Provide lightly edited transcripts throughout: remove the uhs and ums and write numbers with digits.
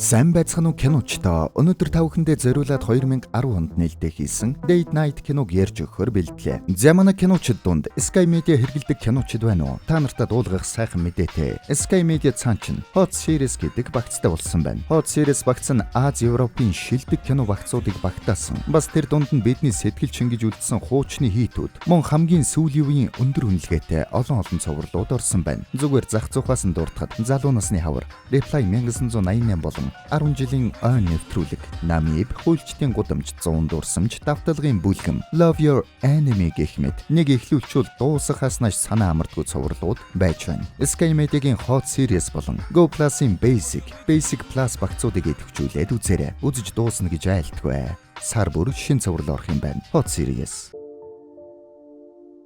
Сайн байцгаана уу киночтой. Өнөөдөр та бүхэндээ зориулаад 2010 онд нээлттэй хийсэн Date Night киног ярьж өгөхөөр бэлдлээ. За манай киночид дунд Sky Media хэрэглэдэг киночид байна уу? Та нартай дуулгах сайхан мэдээтэй. Sky Media цаан чинь Hot Series гэдэг багцтай болсон байна. Hot Series багц нь Аз Европын шилдэг кино багцуудыг багтаасан. Бас тэр дунд нь бидний сэтгэл чингиж үлдсэн хуучны хитүүд, мөн хамгийн сүүлийн үеийн өндөр үнэлгээтэй олон цоврурлууд орсон байна. Зүгээр зах зуухаас нь дуртахад залуу насны хавар Reply 1988 болон 10 жилийн ойн нэвтрүүлэг Намиб хуульчдын гудамж 100 дурсамж давталгын бүлгэм Love Your Enemy гэх мэт нэг эхлүүлчүүл дуусах хаснаас санаа амардгүй цоврурлууд байж байна. Sky Media-гийн Hot Series болон Go Plus-ийн Basic Plus багцуудыг идэвхжүүлээд үзээрэй. Үзэж дуусна гэж айлтгүй. Сар бүр шин цовруул орох юм байна. Hot Series.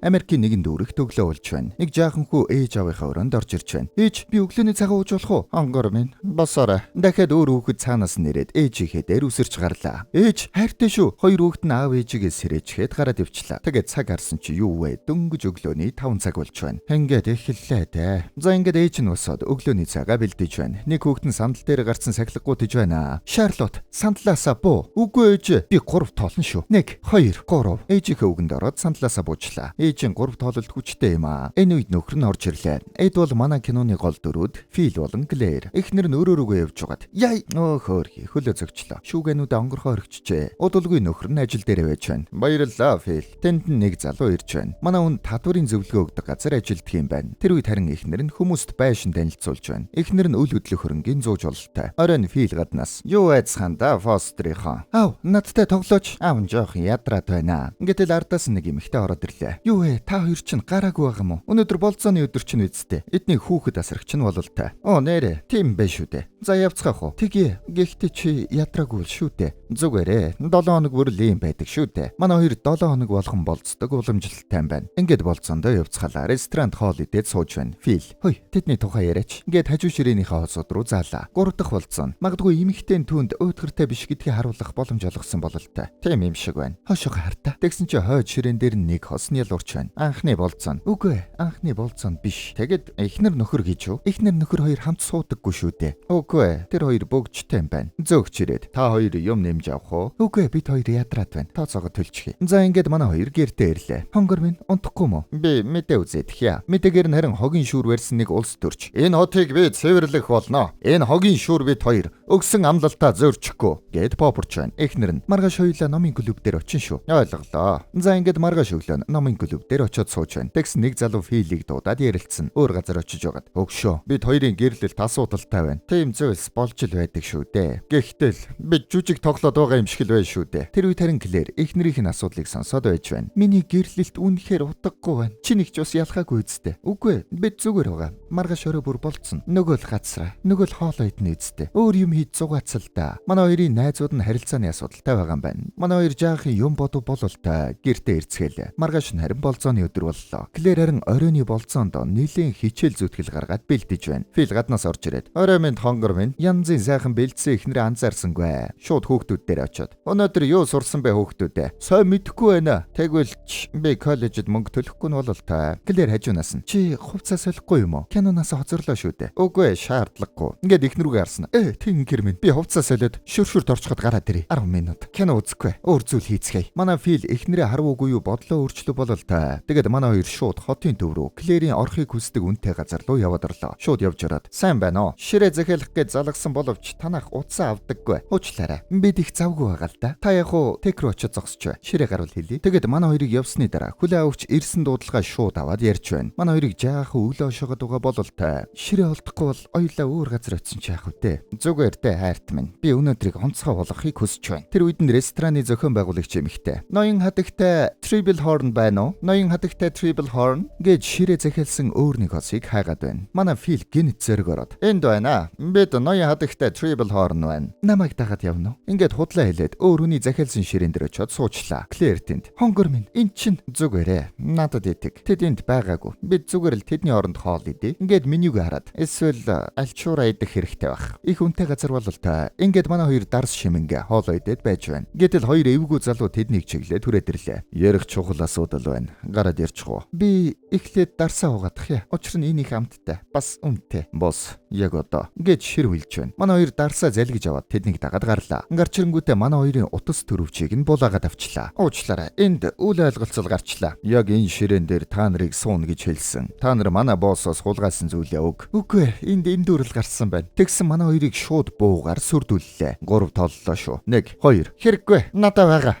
Америкийн нэгэн дүүрэг төглөө болж байна. Нэг жаахан хүү ээж аавынхаа өрөөнд орж ирж байна. Ээж, би өглөөний цагаа ууж болох уу? Ангор минь, босоорой. Дахиад өөр хүүхэд цаанаас нэрээд ээжийнхээ дээр үсэрч гарлаа. Ээж, хайртай шүү. Хоёр хүүхэд нь аав ээжигээ сэрээчгээд гараад ивчлаа. Тэгээд цаг харсан чи юу вэ? Дөнгөж өглөөний 5 цаг болж байна. Ингээд эхэллээ дээ. За ингээд ээж нь босоод өглөөний цагаа бэлдэж байна. Нэг хүүхэд нь сандал дээр гарсан сахилгагүй тэж байна. Шарлот, сандлаасаа буу. Үгүй ээж, би 3 тоолно шүү. 1 2 3. Ээжийнхээ үгэнд ороод сандлаасаа буучлаа. Ээжийн 3 тоололт хүчтэй юм аа. Энэ үед нөхөр нь орж ирлээ. Эд бол манай киноны гол дөрүүд Фил болон Клэр. Эхнэр нь өрөөрөөгөө явж байгаад яй хөөрхи хөлөө зөгчлөө. Шүүгэнүүд онгорхоо орхичжээ. Удалгүй нөхөр нь ажил дээр байж байна. Баярлалаа Фил. Тэнд нэг залуу ирж байна. Манай хүн татварын зөвлөгөө өгдөг газар ажилддаг юм байна. Тэр үед харин эхнэр нь хүмүүст байшин танилцуулж байна. Эхнэр нь үл хөдлөх хөрөнгийн зууж бололтой. Оройн Фил гаднаас юу айцхан да Фострийнхаа. Аав надтай тоглооч. Аав нь жоох ядраад байна. Гэтэл ардаас нэг эмэгтэй ороод ирлээ. Юу вэ? Та хоёр чинь гараагүй байгаа мó. Өнөөдөр болцооны өдөр чинь үсттэй. Эдний хүүхэд асрагч нь бололтой. Оо нэрэ, тийм байх шүү дээ. За явцгаах уу? Тэгье. Гэхдээ чи ядраагүй шүү дээ. Зүгээрээ. 7 хоног бүрл юм байдаг шүү дээ. Манай хоёр 7 хоног болгон болцдог уламжлалтай юм байна. Ингээд болцоондоо явцгаалаа. Ресторанд хоол идээд сууж байна. Фил. Хөөе, тэдний тухай яриач. Ингээд хажуу ширээнийхээ хоцод руу заалаа. 3 дахь болцоо. Магадгүй эмэгтэй түнд өөдгөртэй биш гэдгийг харуулах боломж олгосон бололтой. Тийм юм шиг байна. Хошоо хартаа. Тэгсэн чи хойд ширээн дээр нэг хосны лурч байна. Анхны болцоо. Үгүй, анхны болцоо биш. Тэгэд эхнэр нөхөр гэж юу? Эхнэр нөхөр хоёр хамт суудаггүй шүү дээ. Үгүй, тэр хоёр бөгжтэй юм байна. Зөөгч ирээд. Та хоёр юм нэмж авах уу? Үгүй, бид хоёр ядраад байна. Тооцоогоо төлчихье. За ингээд манай хоёр гэртээ ирлээ. Хонгор минь унтахгүй мó? Би мэдээ үзээд хя. Мэдээгээр нь харин хогийн шүүр барьсан нэг улс төрч. Энэ хотыг би цэвэрлэх болно. Энэ хогийн шүүр бид хоёр өгсөн амлалтаа зөрчихгүй. Гэт попорч байна. Эхнэр нь маргааш хоёулаа номын клуб дээр очин шүү. Ойлголоо. За ингээд маргааш өглөө номын клуб дээр очиод сууж байна. Тэгс нэг залуу Филийг дуудаад ярилцсан. Өөр газар очиж байгаад. Өгшөө. Бид хоёрын гэрлэлт асуудалтай байна. Тийм зүйлс болж л байдаг шүү дээ. Гэхдээ бид жүжиг тоглоод байгаа юм шиг л байна шүү дээ. Тэр үед харин Клэр эхнэрийн асуудлыг сонсоод байж байна. Миний гэрлэлт үнэхээр утгагүй байна. Чи нэг ч ус ялхаагүй үсттэй. Үгүй, бид зүгээр байгаа. Маргааш өрөө бүр болцсон. Нөгөө л газраа. Нөгөө л хоолоо идэнэ үсттэй. Өөр юм хийж зугаацал да. Манай хоёрын найзууд нь харилцааны асуудалтай байгаа юм байна. Манай хоёр жаахан юм бодов бололтой. Гэртээ ирцгээл. Маргааш нь харин болцооны өдөр боллоо. Клэр харин оройны болцоонд нэлийн хичээл зүтгэл гаргаад бэлдэж байна. Фил гаднаас орж ирээд орой минь хонгор минь янзын сайхан бэлдсэн ихнэрээ анзаарсангүй. Шууд хүүхдүүд дээр очиод өнөөдөр юу сурсан бэ хүүхдүүдээ? Сайн мэдэхгүй байна. Тэгвэл би коллежид мөнгө төлөхгүй нь бололтой. Клэр хажуунаас нь чи хувцас солихгүй юм уу? Киноноос хоцорлоо шүү дээ. Үгүй шаардлагагүй. Ингээд ихнэрүүгээ харсан. Тэнгэр минь би хувцас солиод шүршүрт орчход гараад ирээ. 10 минут. Кино үзэхгүй. Өөр зүйл хийцгээе. Манай Фил ихнэрээ харвуугүй юу бодлоо өөрчлөө бололтой. Тэгээд манай хоёр шууд хотын төв рүү Клэрийн орохыг хүсдэг үнэтэй газар руу яваад орлоо. Шууд явж ороод сайн байна уу? Ширээ захиалах гэж залгсан боловч танах утсаа авдаггүй. Уучлаарай. Бид их завгүй байгаа л да. Та яг уу тек рүү очиж зогсож бай. Ширээ гаруул хэлье. Тэгээд манай хоёрыг явсны дараа хүлээ авахч ирсэн дуудлагаа шууд аваад ярьж байна. Манай хоёрыг жаахан өглөө шогод байгаа бололтой. Ширээ олдохгүй бол оёлаа өөр газар очисон ч яах вэ? Зүгээр дээ хайрт минь. Би өнөөдрийг онцгой болгохыг хүсэж байна. Тэр үед нь рестораны зохион байгуулагч эмэгтэй. Ноён хатагтай Triple Horn байна уу? Ноён хатагтай Triple Horn гэж ширээ захиалсан өөр нэг хосыг хайгаад байна. Манай Фил гинт зэрэг ороод энд байна. Бид ноён хатагтай Triple Horn байна. Намайг дагаад явна уу? Ингээд худлаа хэлээд өөр хүний захиалсан ширээн дээр очиод суучлаа. Клэр тэнд хонгор минь эн чин зүгээрээ надад итэг. Тэд энд байгаагүй. Бид зүгээр л тэдний оронд хоол идэ. Ингээд менюг хараад эсвэл альчуура идэх хэрэгтэй байх. Их үнэтэй газар бололтой. Ингээд манай хоёр дарс шимэнгэ хоолоо идээд байж байна. Гэтэл хоёр эвгүй залуу тэднийг чиглээд түрээд ирлээ. Ярих чухал асуудал байна. Гараад ярьчих уу? Би Эхлээд дарсаа угаадах яа. Учир нь энэ их амттай. Бас үнэтэй. Босс, яг одоо гэж шир хүлж байна. Манай хоёр дарсаа залгиж аваад тэднийг дагаад гарлаа. Гарчирэнгүүтээ манай хоёрын утас төрөвчийг нь булаагаад авчлаа. Уучлаарай. Энд үл ойлголцол гарчлаа. Яг энэ ширээн дээр та нарыг сууна гэж хэлсэн. Та нар манай боссоос хулгайсан зүйлээ өг. Үгүй ээ, энд эндүрэл гарсан байна. Тэгсэн манай хоёрыг шууд буугаар сүрдүүллээ. 3 толлоо шүү. 1 2 Хэрэггүй.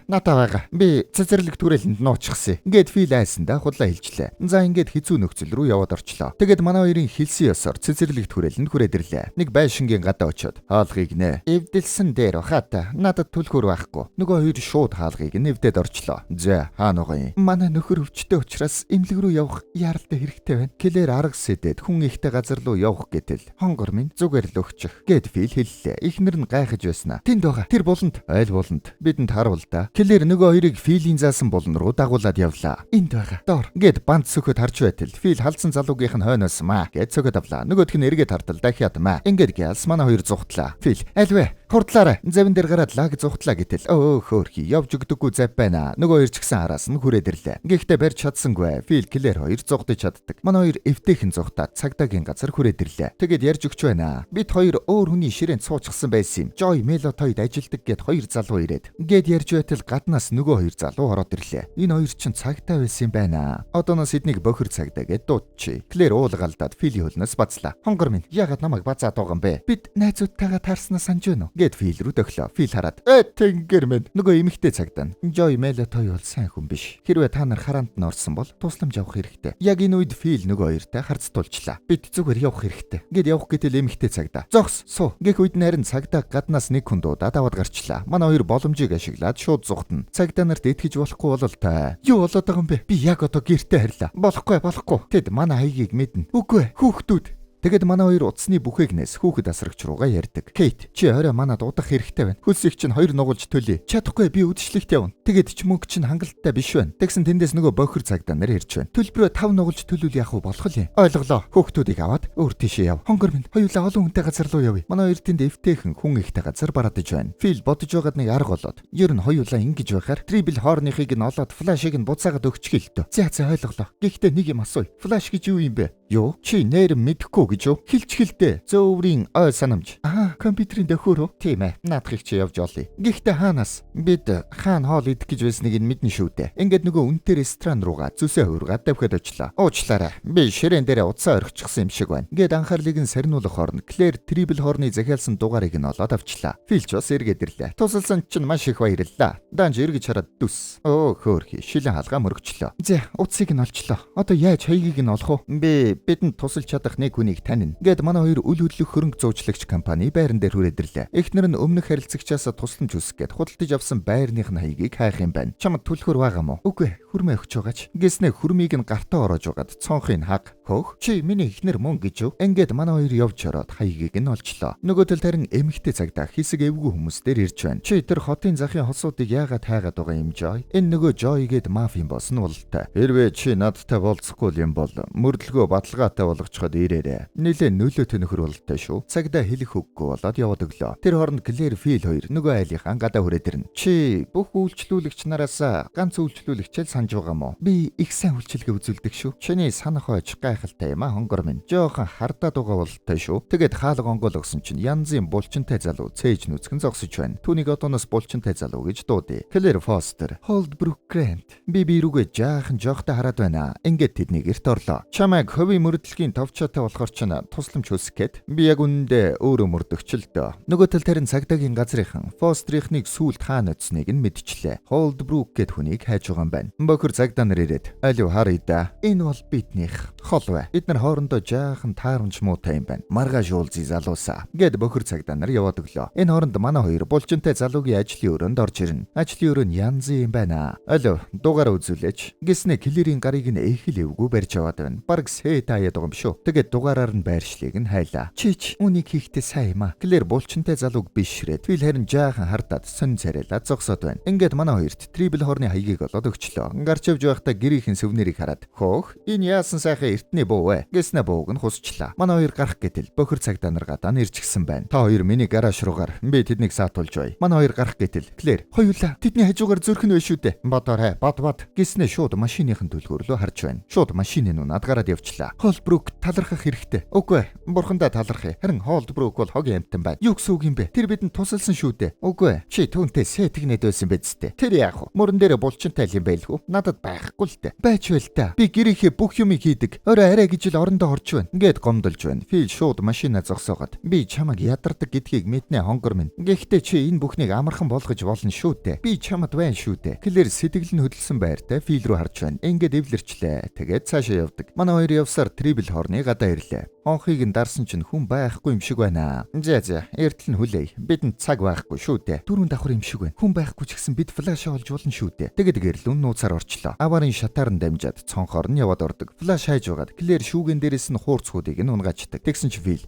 Надаа байгаа. Би цэцэрлэг түрээлэнд нуучихсан. Ингээд фил айсандаа худлаа хэлжлээ. За ингээд хэцүү нөхцөл рүү яваад орчлоо. Тэгээд манай хоёрын хэлсэн ёсоор цэцэрлэг түрээлэнд хүрээд ирлээ. Нэг байшингийн гадаа очиод хаалгыг нэ эвдэлсэн дээр хата надад түлхүүр байхгүй. Нөгөө хоёр шууд хаалгыг нэвдээд орчлоо. За хаана байгаа юм? Манай нөхөр өвчтөе учраас эмнэлэг рүү явах яаралтай хэрэгтэй байна. Клэр арга сэдэд хүн ихтэй газар руу явах гэтэл хонгор минь зүгээр л өгчих гэд фил хэллээ. Ихнэр нь гайхаж байснаа. Тэнд байгаа. Тэр буланд айл буланд бидэнд харуул да. Клэр нөгөө хоёрыг филийн заасан булан руу дагуулад явлаа. Энд байгаа. Доор гэд бант сөхөд харж байтал фил халдсан залуугийнх нь хойноос маа гэд сөхөд авлаа. Нөгөөх нь эргээд хартал дахиад маа. Ингээд гэлс манай хоёр зүхтлаа. Фил альвэ хурдлаарай. Завин дээр гараад лаг зүхтлаа гэтэл хөөхи явж өгдөггүй зав байна. Нөгөө хоёр ч гэсэн араас нь хүрээд ирлээ. Гэхдээ барьж чадсангүй. Фил Клэр хоёр зүхтэж чаддаг. Манай хоёр эвтэйхэн зүхтаад цагдаагийн газар хүрээд ирлээ. Тэгэд ярьж өгч байна. Бид хоёр өөр хүний ширээнд суучихсан байсан юм. Joy Melotоид ажилдаг гэд хоёр залуу ирээд. Гэд ярьж байтал гаднаас нөгөө хоёр залуу ороод ирлээ. Энэ хоёр чинь цагдаа байсан юм байна. Одооноос эднийг бохир цагдаа гэд дуудчихъя. Клэр уулгалдаад Филийн хөлнөөс бацлаа. Хонгор минь яагаад намайг бацаад байгаа юм бэ? Бид найзуудтайгаа таарснаа санаж байна уу? Гэд Фил рүү төглөө. Фил хараад тэнгэр минь нөгөө эмэгтэй цагдаа нь Joy Melotoi бол сайн хүн биш. Хэрвээ та нар хараанд нь орсон бол тусламж авах хэрэгтэй. Яг энэ үед Фил нөгөө хоёртай харцдуулчлаа. Бид зүгээр явах хэрэгтэй. Гэд явах гэтэл эмэгтэй цагдаа. Зогс суу. Гэх үед нарийн цагдаа гаднаас нэг хүн дуудаад аваад гарчлаа. Манай хоёр боломжийг ашиглаад шууд зүхтэн. Цагдаа нарт итгэж болохгүй болол та. Юу болоод байгаа юм бэ? Би яг одоо гэртээ харьлаа. Болохгүй. Тэд манай хаягийг мэднэ. Үгүй хүүхдүүд. Тэгэд манай хоёр утасны бүхээгнээс хүүхэд асрагч руугаа ярьдаг. Кейт, чи орой манад удах хэрэгтэй байна. Хөлсийг чинь 2 нугалж төлье. Чадахгүй би үдшилтэд явна. Тэгэд ч мөнгө чинь хангалттай биш байна. Тэгсэн тэндээс нөгөө бохир цагдаа нар ирж байна. Төлбөрөө 5 нугалж төлвөл яах вэ болох юм? Ойлголоо. Хүүхдүүдийг аваад өөр тийшээ яв. Хонгор минь хоёулаа олон хүнтэй газар руу явъя. Манай хоёр тэнд эвтэйхэн хүн ихтэй газар бараадж байна. Фил бодож байгаад нэг арга болоод. Ер нь хоёулаа ингэж байхаар трибл хоорныхыг нь олоод флашыг нь буцаагаад өгчих гэлтөө. За ойлголоо. Гэхдээ нэг юм асууя. Флаш гэж юу юм бэ? Юу? Чи нэр мэдэхгүй гэж юу? Хилчгэлдээ. Зөөврийн ой санамж. Компьютерийн дөхөөрөө. Тийм ээ. Наадахыг чи явж олъё. Гэхдээ хаанаас? Бид хаан хоол идэх гэж байсныг нь мэднэ шүү дээ. Ингээд нөгөө үнэтэй ресторан руугаа зүсээ хуургаад давхад очлоо. Уучлаарай. Би ширээн дээрээ уцаа орхичихсан юм шиг байна. Гэт анхаарлыг нь сарниулах хооронд Клэр трибл хоорны захиалсан дугаарыг нь олоод авчлаа. Филч бас эргээд ирлээ. Тусалсан чинь маш их баярлалаа. Данж эргэж хараад дүс. Хөөхи. Шилэн хаалгаа мөрөгчлөө. За, уцыг нь олчлоо. Одоо яаж хаягийг нь олох вэ? Бидэнд тусалж чадах нэг хүнийг танина. Гэт манай хоёр үл хөдлөх хөрөнгө зуучлагч компани байран дээр хүрээд ирлээ. Эхнэр нь өмнөх харилцагчаас тусламж хүсэх гээд худалдаж авсан байрных нь хаягийг хайх юм байна. Чамд түлхүүр байгаа мó? Үгүй, хүрмээ өгч байгаач. Гэснээ хүрмийг нь гартаа ороож байгаад цонхыг хаг. Хөөх, чи миний эхнэр мөн гэж юу? Ингээд манай хоёр явж ороод хаягийг нь олчлоо. Нөгөө тал тарин эмэгтэй цагдаа хэсэг эвгүй хүмүүс дээр ирж байна. Чи тэр хотын захын хосуудыг яагаад хайгаад байгаа юм Joy? Энэ нөгөө Joy гээд мафийн босс нь болтой. Хэрвээ чи надтай болцохгүй юм бол мөрдлөгөө баталгаатай болгочиход ирээрээ. Нилээ нөлөөтэй нөхөр болтой шүү. Цагдаа хэлэх үггүй болоод яваад өглөө. Тэр хооронд Клэр Фил хоёр нөгөө айлынхаа гадаа хүрээд ирнэ. Чи бүх үйлчлүүлэгч нараас ганц үйлчлүүлэгчэл санаж байгаа мó? Би их сайн үйлчлэгээ үзүүлдэг шүү. Чиний санах хойч гайхалтай юм хонгор минь. Жоохон хардаад байгаа болтой шүү. Тэгээд хаалга онгол өгсөн чинь янзын булчинтай залуу цээж нүцгэн зогсож байна. Түүнийг одооноос булчинтай залуу гэж дуудъя. Клэр Фостер, Холдбрук Грант. Би рүүгээ жаахан жоохтой хараад байна. Ингээд тэдний гэрт орлоо. Чамайг ховийн мөрдлөгийн товчоотой болохоор ч тусламж хүсэх гээд би яг үнэндээ өөрөө мөрдөгч л дөө. Нөгөө тал тарин цагдаагийн газрынхан Фострийнхнийг сүүлд хаана очсныг нь мэдчихлээ. Холдбрук гэд хүнийг хайж байгаа юм байна. Бохир цагдаа нар ирээд алив харъя да. Энэ бол биднийх хол бай. Бид нар хоорондоо жаахан таарамж муутай юм байна. Маргааш уулзъя залуусаа. Гэд бохир цагдаа нар яваад өглөө. Энэ хооронд манай хоёр булчинтай залуугийн ажлын өрөөнд орж ирнэ. Ажлын өрөө нь янзын юм байна. Алив дугаар үзүүлээч. Гэснээ Клэрийн гарыг нь эхэл эвгүй барьж аваад байна. Бараг сэ таяад байгаа юм шүү. Тэгээд дугаараар гараар нь байршлыг нь хайлаа. Чич үнийг хийхдээ сайн юм а. Клэр булчинтай залууг бишрээд Фил харин жаахан хардаад сонь царайлаа зогсоод байна. Ингээд манай хоёрт трибл хорны хаягийг олоод өгчлөө. Гарч явж байхдаа гэрийнхэн сүвнэрийг хараад "Хөөх, энэ яасан сайхан эртний буу вэ?" гэснэ бууг нь хусчлаа. Манай хоёр гарах гэтэл бохир цагдаа нар гадаа нэрчгсэн байна. Та хоёр миний гараж руугаар би тэднийг саатуулж бай. Манай хоёр гарах гэтэл Клэр "Хоёулаа тэдний хажуугаар зөрхөн вэ шүү дээ. Бодоорой, бод гэснэ шууд машиныхын түлхүүр рүү харж байна. Шууд машины нунаад гараад явчлаа. Холбрук талархах хэрэгтэй. Үгүй, бурхандаа талархъя. Харин Холбрук бол хогийн амтан байна. Юу гэсэн үг юм бэ? Тэр бидэнд тусалсан шүү дээ. Үгүй, чи түүнтэй сэтгнэд байсан биз дээ. Тэр яах вэ? Мөрөн дээр булчинтай юм байлгүй. Надад байхгүй л дээ. Байж байл та. Би гэрийнхээ бүх юмыг хийдэг. Орой арай гэж л орондоо орж байна. Ингээд гомдолж байна. Фил шууд машинаа зогсоогоод би чамайг ядардаг гэдгийг мэднэ хонгор минь. Гэхдээ чи энэ бүхнийг амархан болгож болно шүү дээ. Би чамд байна шүү дээ. Клэр сэтгэл нь хөдөлсөн байртай Фил рүү харж байна. Ингээд эвлэрчлээ. Тэгээд цаашаа явдаг. Манай хоёр явсаар трибл хорны гадаа ирлээ. Онхыг нь дарсан чинь хүн байхгүй юм шиг байна. За, эртэл нь хүлээе. Бидэнд цаг байхгүй шүү дээ. Дөрөв давхар юм шиг байна. Хүн байхгүй ч гэсэн бид флаш олж болно шүү дээ. Тэгээд гэрлүүн нууцаар орчлоо. Аварын шатаар нь дамжаад цонхоор нь яваад ордог. Флаш хайж байгаад Клэр шүүгэн дээрээс нь хуурцхуудыг нь унгачдаг. Тэгсэн чи Фил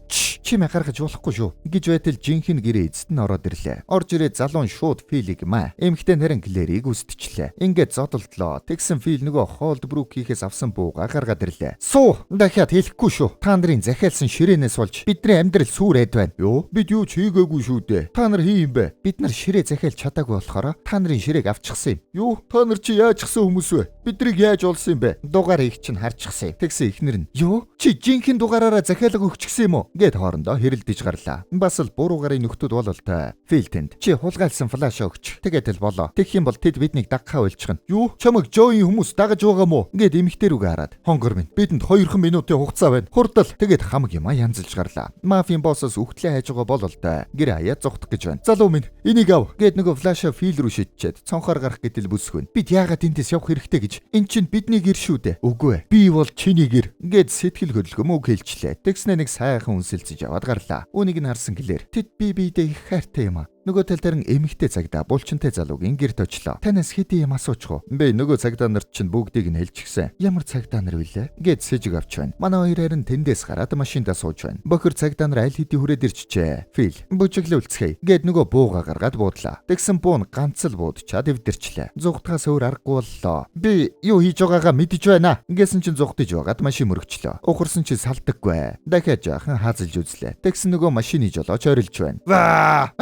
чи гаргаж болохгүй шүү гэж байтал жинхэнэ гэрээ эзэд нь ороод ирлээ. Орж ирээд залуун шууд Филийг маа. Эмхтэн харин Клэрийг үстчлээ. Ингээд зодолтлоо. Тэгсэн Фил нөгөө Холдбрукийнхээс авсан бууга гаргаад ирлээ. Суу дахиад хэлэхгүй шүү. Та нарын захиалсан ширээнээс болж бидний амьдрал сүрээд байна. Юу? Бид юу ч хийгээгүй шүү дээ. Та нар хий юм бэ? Бид нар ширээ захиалж чадаагүй болохоор та нарын ширээг авчихсан юм. Юу? Та нар чи яажчихсан хүмүүс вэ? Бидрийг яаж олсон юм бэ? Дугаар их чинь харчихсан. Тэгсэн ихнэр нь юу? Чи жинхэнэ дугаараараа захиалга өгчихсэн юм уу? Гэт хоорондоо хэрэлдэж гарлаа. Бас л буруу гарын нөхдүүд бололтой. Филтэнд чи хулгайлсан флаш өгч. Тэгээд л болоо. Тэгэх юм бол тэд биднийг дагхаа уйлчихна. Юу? Чамайг Жоийн хүмүүс дагаж байгаа мó? Гэт эмхтэр үгээ хараад. Хонгор минь бидэнд 2 минутын хугацаа байна. Хурдал. Тэгээд хамаг юма янзалж гарлаа. Мафийн боссоос үхтлээ хайж байгаа бололтой. Гэр хаяа зугтах гэж байна. Залуу минь энийг ав. Гэт нөгөө флаша Фил рүү шидчихэд цонхоор гарах гэтэл бүсгүн. Бид яагаад энтэс явах хэрэгтэй гэж. Эн чинь бидний гэр шүү дээ. Үгүй ээ. Би бол чиний гэр. Гэт сэтгэл хөдлөм үг хэлчлээ. Тэгснэ нэг сайхан үнсэлцэж яваад гарлаа. Үүнийг нь харсан Клэр. Тэд биедээ их хайртай юм а. Нөгөө тал дээр эмхтэй цагдаа булчинтай залуугийн гэрт очлоо. Танаас хэдийн юм асуучих уу? Би нөгөө цагдаа нарт чинь бүгдийг нь хэлчихсэн. Ямар цагдаа нар вүлээ? Гэт сэжиг авч байна. Манай хоёр харин тэндээс гараад машиндаа сууж байна. Бохир цагдаа нар аль хэдийн хүрээд ирчихжээ. Фил бүжиглээ үлцгээе. Гэт нөгөө бууга гаргаад буудлаа. Тэгсэн буу нь ганц л буудчаад эвдэрчлээ. Зугтахаас өөр аргагүй боллоо. Би юу хийж байгаагаа мэдэж байна. Ингэсэн чинь зугтаж байгаад машин мөрөгчлөө. Ухарсан чинь салдаггүй. Дахиад жаахан хаазалж үзлээ. Тэгсэн нөгөө машины жолооч орилж байна. Ваа!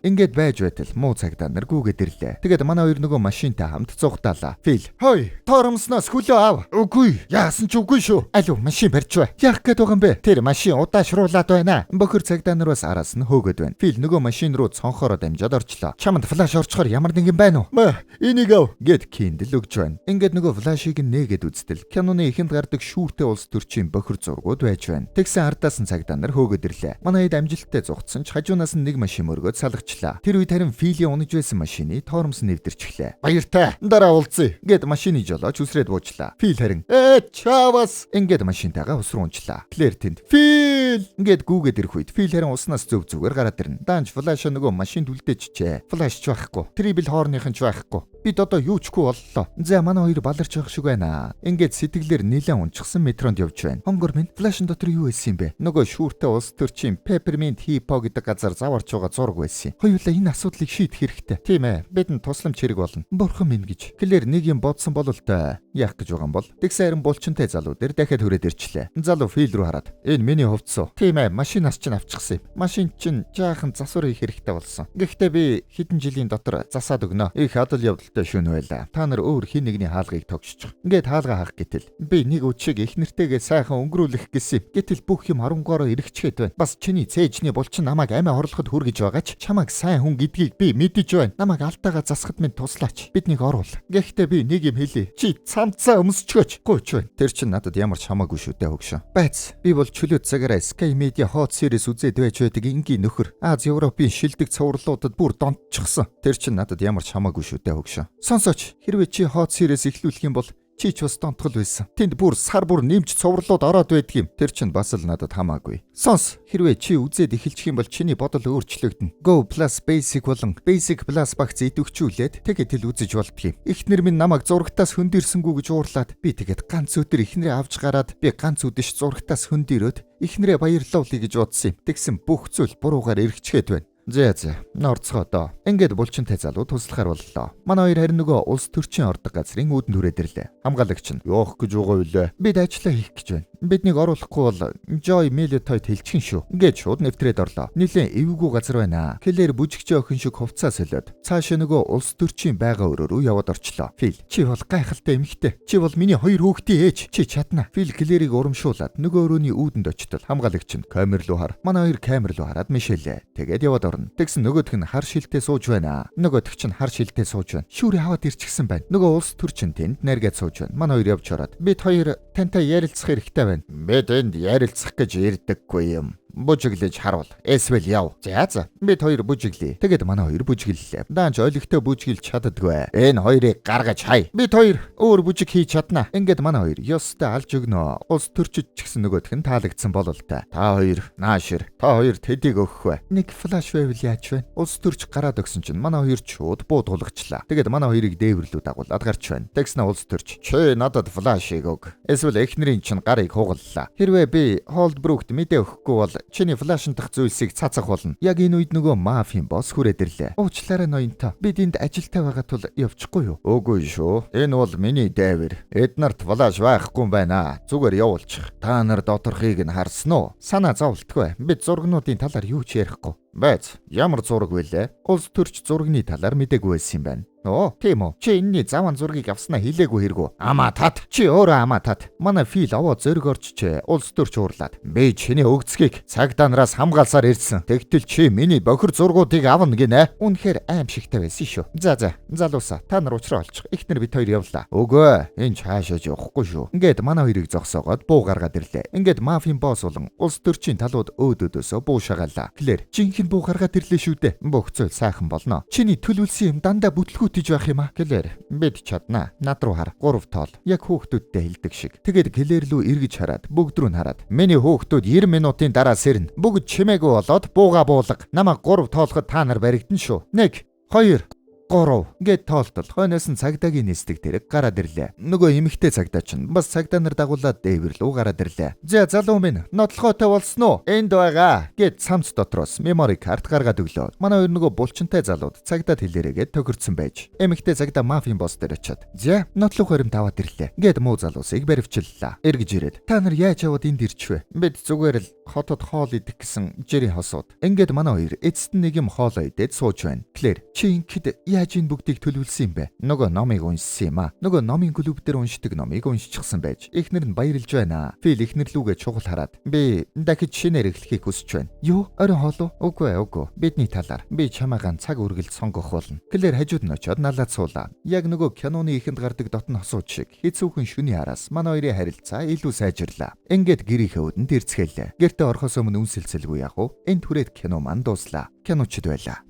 Ингээд байж байтал муу цагдаа нар гүгээд ирлээ. Тэгээд манай хоёр нөгөө машинтай хамт зугтаалаа. Фил хой торомсноос хөлөө ав. Үгүй яасан ч үгүй шүү. Алуу машин барьж бай. Яах гээд байгаа юм бэ? Тэр машин удаашруулаад байна. Бохир цагдаа нар бас араас нь хөөгöd байна. Фил нөгөө машин руу цонхороо дамжаад орчлоо. Чамд флаш орчхоор ямар нэгэн байна уу? Мэ энийг ав гэд киндэл өгч байна. Ингээд нөгөө флашийг нээгээд үзтэл киноны ихэнд гардаг шүүртэй улс төрчийн бохир зургууд байж байна. Тэгсэн ардаас нь цагдаа нар хөөгöd ирлээ. Манай хэд амжилттай зугтсан ч хажуунаас нь нэг машин мөргөөд салгачлаа. Тэр үед харин Филийн унаж байсан машины торомс нэвдэрчихлээ. Баяртай. Дараа уулзъя гэд машины жолооч үсрээд буучлаа. Фил харин чавас ингээд машинтайгаа ус руу унчлаа. Клэр тэнд Фил ингээд гүгээд ирэх үед Фил харин уснаас зөв зүгээр гараад ирнэ. Данж флаша нөгөө машин түлдээчжээ. Флаш ч байхгүй. Трибл хоорныхан ч байхгүй. Бид одоо юу чгүй боллоо. За манай хоёр баларч явах шиг байна. Ингээд сэтгэлээр нэлээд унчихсан метронд явж байна. Хонгор минь флашн дотор юу байсан юм бэ? Нөгөө шүүртэй улс төрчийн Peppermint Hippo гэдэг газар заварч байгаа зураг байсан. Хоёулаа энэ асуудлыг шийдэх хэрэгтэй. Тийм ээ. Бидэнд туслам чирэг болно. Бурхан минь гэж. Клэр нэг юм бодсон бололтой. Яах гэж байгаа юм бол? Тэгсэн харин булчинтай залуу дээр дахиад хүрээд ирчлээ. Залуу Фил рүү хараад энэ миний хувцас. Тийм ээ. Машинаас чинь авчихсан юм. Машин чинь жаахан засвар хийх хэрэгтэй болсон. Гэхдээ би хэдэн жилийн дотор засаад өгнө. Их адал явдалтай шүн байла. Та нар өөр хин нэгний хаалгыг тогшчих. Ингээд хаалга хаах гэтэл би нэг үчиг их нэртэйгээ сайхан өнгөрүүлэх гэсэн. Гэтэл бүх юм 13-оор эргэчгээд байна. Бас чиний цээжний булчин намайг амиа хорлоход хүргэж байгаа ч чамайг сайн хүн гэдгийг би мэдэж байна. Намайг алтайгаа засахад минь туслаач. Биднийг оруул. Гэхдээ би нэг юм хэлье. Чи цамцаа өмсчгөөч. Гүйч байна. Тэр чин надад ямар ч хамаагүй шүү дээ хөгшөө. Байц. Би бол чөлөөт цагаараа Sky Media Hot Series үзээд байж байдаг энгийн нөхөр. Аз Европын шилдэг цувралуудад бүр донтчихсон. Тэр чин надад ямар ч хамаагүй шүү дээ хөгшөө. Сонсооч. Хэрвээ чи Hot Series эхлүүлэх юм бол чи ч бас донтгол байсан. Тэнд бүр сар бүр нэмж цувралууд ороод байдаг юм. Тэр чинь бас л надад хамаагүй. Сонс. Хэрвээ чи үзээд эхэлчих юм бол чиний бодол өөрчлөгдөнө. Go Plus Basic болон Basic Plus багц идэвхжүүлээд тэгээд тэл үзэж болдгийм. Эхнэр минь намайг зурагтаас хөндөрсөнгүү гэж уурлаад би тэгээд ганц өдөр эхнэрээ авч гараад би ганц үдэш зурагтаас хөндөрөөд Эхнэрээ баярлуулъя гэж бодсон юм. Тэгсэн бүх зүйл буруугаар эргэчгээд байна. За норцгоо доо. Ингээд булчинтай залуу туслахаар боллоо. Манай хоёр харин нөгөө улс төрчийн ордог газрын үүдэн түрээд ирлээ. Хамгаалагч нь "Яах гэж байгаа вэ? Бид ажиллаа хийх гэж байна. Биднийг оруулахгүй бол Joy Militoid хэлчихэн шүү." Ингээд шууд нэвтрээд орлоо. Нилээн эвгүй газар байна. Клэр бүжигчээ охин шиг хувцас солиод цаашаа нөгөө улс төрчийн байга өрөө рүү яваад орчлоо. Фил, чи бол гайхалтай эмэгтэй. Чи бол миний хоёр хүүхдийн ээж. Чи чадна. Фил Клэрийг урамшуулад нөгөө өрөөний үүдэнд очтол хамгаалагч нь камер руу хар. Манай хоёр камер руу хараад мишэлээ. Тэгээд яваад орно. Тэгсэн нөгөөх нь хар шилтээ сууж байна. Нөгөөх чинь хар шилтээ сууж байна. Шүүрээ аваад ирчихсэн байна. Нөгөө улс төрчин тэнд найргаад сууж байна. Манай хоёр явж ороод бид хоёр тантай ярилцах хэрэгтэй байна. Бид энд ярилцах гэж ирдэггүй юм. Бүжиглэж харуул. Эсвэл яв. За. Бид хоёр бүжиглээ. Тэгээд манай хоёр бүжиглэлээ. Даанч ойлгохтой бүжиглж чаддаггүй. Энэ хоёрыг гаргаж хай. Бид хоёр өөр бүжиг хийж чадна. Ингээд манай хоёр ёстой алж өгнө. Улс төрчид ч гэсэн нөгөөх нь таалагдсан болол та. Та хоёр наашир. Та хоёр тэдийг өгөх вэ? Нэг флаш байвал яаж вэ? Улс төрч гараад өгсөн чинь манай хоёр шууд бууд тулгачлаа. Тэгээд манай хоёрыг дээвэрлүү дагуулад гарч байна. Тэгснэ улс төрч чи надад флашийг өг. Эсвэл эхнэрийн чинь гарыг хугаллаа. Хэрвээ би Холдбрукт мэдээ өгөхгүй бол чиний флашн дах зүйлсийг цацах болно. Яг энэ үед нөгөө мафийн босс хүрээд ирлээ. Уучлаарай ноёнтой. Бид энд ажилтай байгаа тул явчихгүй юу? Үгүй шүү. Энэ бол миний дээвэр. Эднарт флаш байхгүй юм байна. Зүгээр явуулчих. Та нар доторхыг нь харсан уу? Санаа зовлтгүй. Бид зургнуудын талаар юу ч ярихгүй. Байц. Ямар зураг вэлээ? Улс төрч зургийн талаар мэдээгүй байсан юм байна. Оо, тийм үү. Чи энэний заван зургийг авснаа хэлээгүй хэрэггүй. Амаа тат. Чи өөрөө амаа тат. Манай фил аваа зөрг орчжээ. Улс төрч уурлаад. Би чиний өгцгийг цагдаа нараас хамгаалсаар ирсэн. Тэгтэл чи миний бохир зургуудыг авна гинэ. Үнэхээр аимшигтай байсан шүү. За. Залуусаа. Та нар уучраа олчих. Эхнэр бид хоёр явлаа. Үгүй. Энэ чаашааж явахгүй шүү. Ингээд манай хоёрыг зогсоогоод буу гаргаад ирлээ. Ингээд мафийн босс болон улс төрчийн талууд өөдөөсөө буу шагаалаа. Клэр, жинхэнэ буу гаргаад ирлээ шүү дээ. Бүх зүйл сайхан болно. Чиний төлөвлөсөн юм дандаа бүтлгүү гэж байх юм аа. Клэр, бид чадна. Над руу хар. 3 тоол. Яг хүүхдүүдтэй хэлдэг шиг. Тэгээд Клэр рүү эргэж хараад бүгд рүү нь хараад. Миний хүүхдүүд 90 минутын дараа сэрнэ. Бүгд чимээгүй болоод бууга буулга. Намайг 3 тоолоход та нар баригдана шүү. 1 2 3 гэд тоолтол хойноос нь цагдаагийн нисдэг тэрэг гараад ирлээ. Нөгөө эмэгтэй цагдаа чинь бас цагдаа нар дагуулад дээвэр лүү гараад ирлээ. За залуу минь нотлохоотой болсон уу? Энд байгаа гэд цамц дотроос мемори карт гаргаад өглөө. Манай хоёр нөгөө булчинтай залууд цагдаад хэлээрээгээд тохирцсон байж. Эмэгтэй цагдаа мафийн босс дээр очиад "За нотлох баримт аваад ирлээ" гэд муу залуусыг баривчлалаа. Эргэж ирээд "Та нар яаж яваад энд ирчвэ? Бид зүгээр л хотод хоол идэх гэсэн жирийн хосууд." Ингээд манай хоёр эцэст нь нэг юм хоолоо идээд сууж байна. Клэр, чи ингэхэд яаж энэ бүгдийг төлөвлөсөн юм бэ? Нөгөө номыг уншсан юм аа. Нөгөө номын клуб дээр уншдаг номыг уншчихсан байж. Эхнэр нь баярлж байна. Фил эхнэр лүүгээ чухал хараад "Би дахиж шинээр эхлэхийг хүсэж байна." "Юу? Орой хоолоо?" "Үгүй. Бидний талаар. Би чамаагаан цаг үргэлж сонгох болно." Клэр хажууд нь очиод налаад суулаа. Яг нөгөө киноны ихэнд гардаг дотн хосууд шиг хэцүүхэн шүний араас манай хоёрын харилцаа илүү сайжирлаа. Ингээд гэрийнхээ өдөнд ирцгэлээ. Гэртээ орохоос өмнө үнсэлцэлгүй яах вэ? Энд хүрээд кино маань дууслаа. Киночд байлаа.